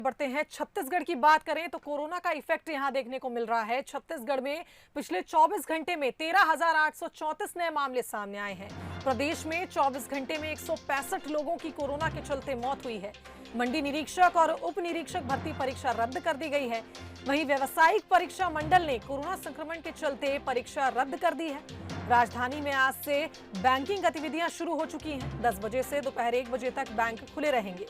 बढ़ते हैं। छत्तीसगढ़ की बात करें तो कोरोना का इफेक्ट यहां देखने को मिल रहा है। छत्तीसगढ़ में पिछले 24 घंटे में 13,834 नए मामले सामने आए हैं। प्रदेश में 24 घंटे में 165 लोगों की कोरोना के चलते मौत हुई है। मंडी निरीक्षक और उप निरीक्षक भर्ती परीक्षा रद्द कर दी गई है। वहीं व्यवसायिक परीक्षा मंडल ने कोरोना संक्रमण के चलते परीक्षा रद्द कर दी है। राजधानी में आज से बैंकिंग गतिविधियां शुरू हो चुकी हैं। 10 बजे से दोपहर 1 बजे तक बैंक खुले रहेंगे।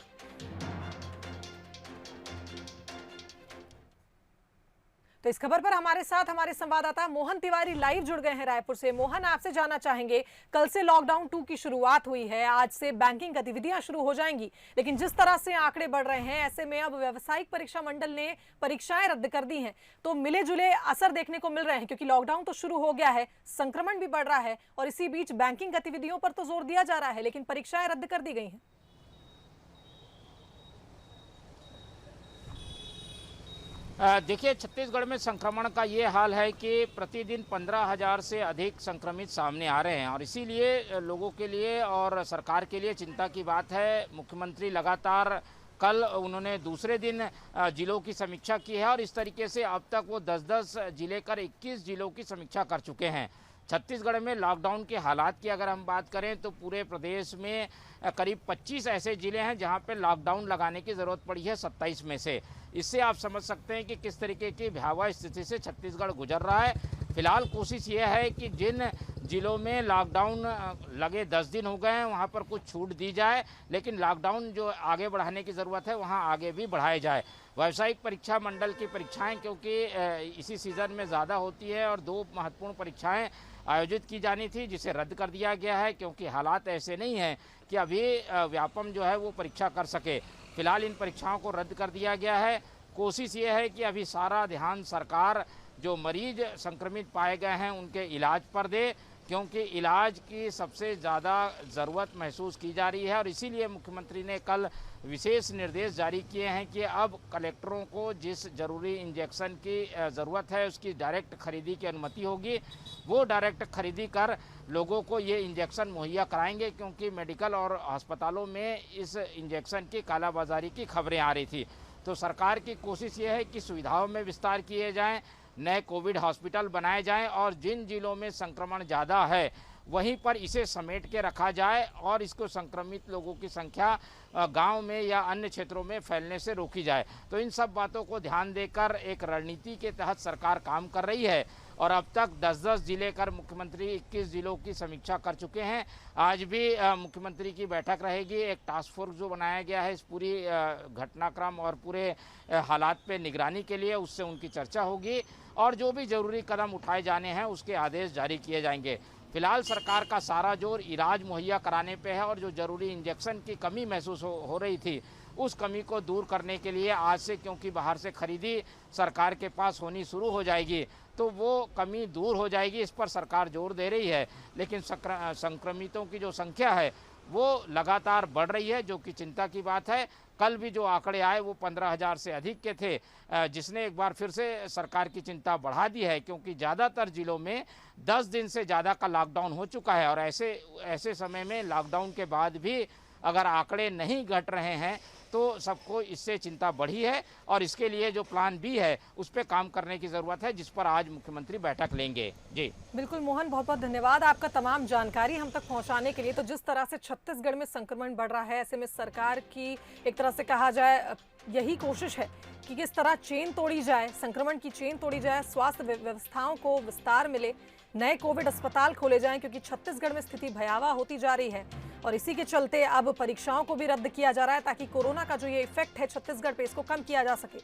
तो इस खबर पर हमारे साथ हमारे संवाददाता मोहन तिवारी लाइव जुड़ गए हैं रायपुर से। मोहन, आपसे जानना चाहेंगे, कल से लॉकडाउन 2 की शुरुआत हुई है, आज से बैंकिंग गतिविधियां शुरू हो जाएंगी, लेकिन जिस तरह से आंकड़े बढ़ रहे हैं ऐसे में अब व्यवसायिक परीक्षा मंडल ने परीक्षाएं रद्द कर दी हैं, तो मिले जुले असर देखने को मिल रहे हैं क्योंकि लॉकडाउन तो शुरू हो गया है, संक्रमण भी बढ़ रहा है और इसी बीच बैंकिंग गतिविधियों पर तो जोर दिया जा रहा है, लेकिन परीक्षाएं रद्द कर दी गई हैं। देखिए, छत्तीसगढ़ में संक्रमण का ये हाल है कि प्रतिदिन 15,000 से अधिक संक्रमित सामने आ रहे हैं और इसीलिए लोगों के लिए और सरकार के लिए चिंता की बात है। मुख्यमंत्री लगातार कल उन्होंने दूसरे दिन जिलों की समीक्षा की है और इस तरीके से अब तक वो 10-10 जिले कर 21 जिलों की समीक्षा कर चुके हैं। छत्तीसगढ़ में लॉकडाउन के हालात की अगर हम बात करें तो पूरे प्रदेश में करीब 25 ऐसे ज़िले हैं जहां पे लॉकडाउन लगाने की ज़रूरत पड़ी है 27 में से। इससे आप समझ सकते हैं कि किस तरीके की भयावह स्थिति से छत्तीसगढ़ गुजर रहा है। फिलहाल कोशिश ये है कि जिन जिलों में लॉकडाउन लगे 10 दिन हो गए हैं वहाँ पर कुछ छूट दी जाए, लेकिन लॉकडाउन जो आगे बढ़ाने की ज़रूरत है वहाँ आगे भी बढ़ाए जाए। व्यावसायिक परीक्षा मंडल की परीक्षाएं क्योंकि इसी सीज़न में ज़्यादा होती है और 2 महत्वपूर्ण परीक्षाएं आयोजित की जानी थी जिसे रद्द कर दिया गया है क्योंकि हालात ऐसे नहीं हैं कि अभी व्यापम जो है वो परीक्षा कर सके। फिलहाल इन परीक्षाओं को रद्द कर दिया गया है। कोशिश ये है कि अभी सारा ध्यान सरकार जो मरीज संक्रमित पाए गए हैं उनके इलाज पर दे, क्योंकि इलाज की सबसे ज़्यादा ज़रूरत महसूस की जा रही है और इसीलिए मुख्यमंत्री ने कल विशेष निर्देश जारी किए हैं कि अब कलेक्टरों को जिस ज़रूरी इंजेक्शन की ज़रूरत है उसकी डायरेक्ट खरीदी की अनुमति होगी। वो डायरेक्ट खरीदी कर लोगों को ये इंजेक्शन मुहैया कराएंगे, क्योंकि मेडिकल और अस्पतालों में इस इंजेक्शन की कालाबाजारी की खबरें आ रही थी। तो सरकार की कोशिश ये है कि सुविधाओं में विस्तार किए जाएं, नए कोविड हॉस्पिटल बनाए जाएं और जिन जिलों में संक्रमण ज़्यादा है वहीं पर इसे समेट के रखा जाए और इसको संक्रमित लोगों की संख्या गांव में या अन्य क्षेत्रों में फैलने से रोकी जाए। तो इन सब बातों को ध्यान देकर एक रणनीति के तहत सरकार काम कर रही है और अब तक 10-10 जिले कर मुख्यमंत्री 21 जिलों की समीक्षा कर चुके हैं। आज भी मुख्यमंत्री की बैठक रहेगी। एक टास्क फोर्स जो बनाया गया है इस पूरी घटनाक्रम और पूरे हालात पे निगरानी के लिए, उससे उनकी चर्चा होगी और जो भी ज़रूरी कदम उठाए जाने हैं उसके आदेश जारी किए जाएंगे। फिलहाल सरकार का सारा जोर इलाज मुहैया कराने पे है और जो ज़रूरी इंजेक्शन की कमी महसूस हो रही थी उस कमी को दूर करने के लिए आज से, क्योंकि बाहर से खरीदी सरकार के पास होनी शुरू हो जाएगी तो वो कमी दूर हो जाएगी, इस पर सरकार जोर दे रही है। लेकिन संक्रमितों की जो संख्या है वो लगातार बढ़ रही है, जो कि चिंता की बात है। कल भी जो आंकड़े आए वो 15,000 से अधिक के थे, जिसने एक बार फिर से सरकार की चिंता बढ़ा दी है, क्योंकि ज़्यादातर जिलों में 10 दिन से ज़्यादा का लॉकडाउन हो चुका है और ऐसे समय में लॉकडाउन के बाद भी अगर आंकड़े नहीं घट रहे हैं तो सबको इससे चिंता बढ़ी है और इसके लिए जो प्लान बी है उस पर काम करने की ज़रूरत है, जिस पर आज मुख्यमंत्री बैठक लेंगे। जी बिल्कुल मोहन, बहुत बहुत धन्यवाद आपका तमाम जानकारी हम तक पहुंचाने के लिए। तो जिस तरह से छत्तीसगढ़ में संक्रमण बढ़ रहा है ऐसे में सरकार की एक तरह से कहा जाए यही कोशिश है कि किस तरह चेन तोड़ी जाए, संक्रमण की चेन तोड़ी जाए, स्वास्थ्य व्यवस्थाओं को विस्तार मिले, नए कोविड अस्पताल खोले जाएं, क्योंकि छत्तीसगढ़ में स्थिति भयावह होती जा रही है और इसी के चलते अब परीक्षाओं को भी रद्द किया जा रहा है ताकि कोरोना का जो ये इफेक्ट है छत्तीसगढ़ पे इसको कम किया जा सके।